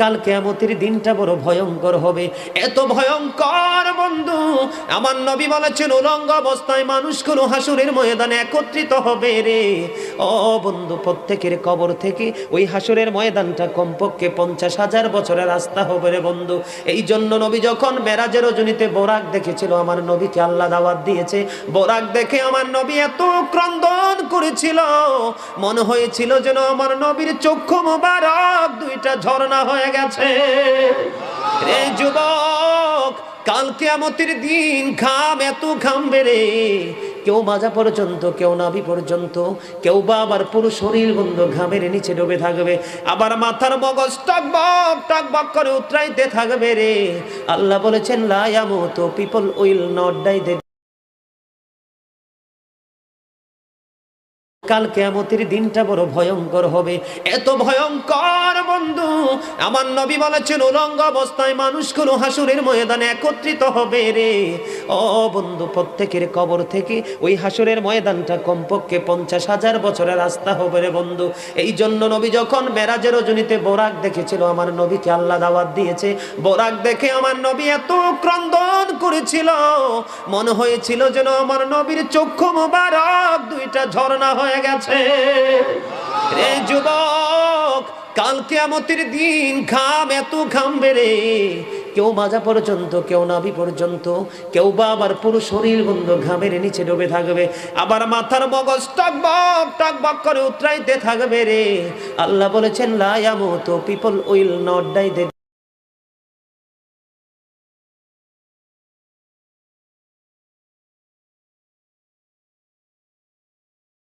কাল কিয়ামতের দিনটা বড় ভয়ঙ্কর হবে, এত ভয়ঙ্কর বন্ধু। আমার নবী বলেছেন উলঙ্গ অবস্থায় মানুষগুলো হাসরের ময়দানে একত্রিত হবে রে। ও বন্ধু, প্রত্যেকের কবর থেকে ওই হাসরের ময়দানটা কমপক্ষে 50,000 বছরের রাস্তা হবে রে বন্ধু। এই জন্য নবী যখন মেরাজের রজনীতে বোরাক দেখেছিল, আমার নবীকে আল্লাহ দাওয়াত দিয়েছে, বোরাক দেখে আমার নবী এত ক্রন্দন করেছিল, মনে হয়েছিল যেন আমার নবীর চক্ষু মোবারক দুইটা ঝর্ণা হয়ে গেছে। রে যুবক, কাল কিয়ামতের দিন ঘাম এত ঘামবে রে, কেউ মাজা পর্যন্ত, কেউ নাভি পর্যন্ত, কেউ বা আবার পুরো শরীর বন্ধু ঘামের নিচে ডুবে থাকবে, আবার মাথার মগজ টকবক টকবক করে উতরাইতে থাকবে রে। আল্লাহ বলেছেন লা ইয়ামুতু, পিপল উইল নট ডাই, কাল কিয়ামতের দিনটা বড় ভয়ঙ্কর হবে, এত ভয়ঙ্কর বন্ধু। আমার নবী বলেছেন উলঙ্গ অবস্থায় মানুষগুলো হাসরের ময়দানে একত্রিত হবে রে। ও বন্ধু, প্রত্যেকের কবর থেকে ওই হাসরের ময়দানটা কমপক্ষে 50,000 বছরের রাস্তা হবে রে বন্ধু। এই জন্য নবী যখন মেরাজের রজনীতে বোরাক দেখেছিল, আমার নবীকে আল্লাহ দাওয়াত দিয়েছে, বোরাক দেখে আমার নবী এত ক্রন্দন করেছিল, মনে হয়েছিল যেন আমার নবীর চক্ষু মোবারক দুইটা ঝর্ণা হয়ে গেছে। রে যুবক, কাল কিয়ামতের দিন ঘাম এত ঘামবে রে, কেউ মাজা পর্যন্ত, কেউ নাভি পর্যন্ত, কেউ বা আবার পুরো শরীর বন্ধু ঘামের নিচে ডুবে থাকবে, আবার মাথার মগজ টকবক টকবক করে উতরাইতে থাকবে রে। আল্লাহ বলেছেন লা ইয়ামুতু, পিপল উইল নট ডাই,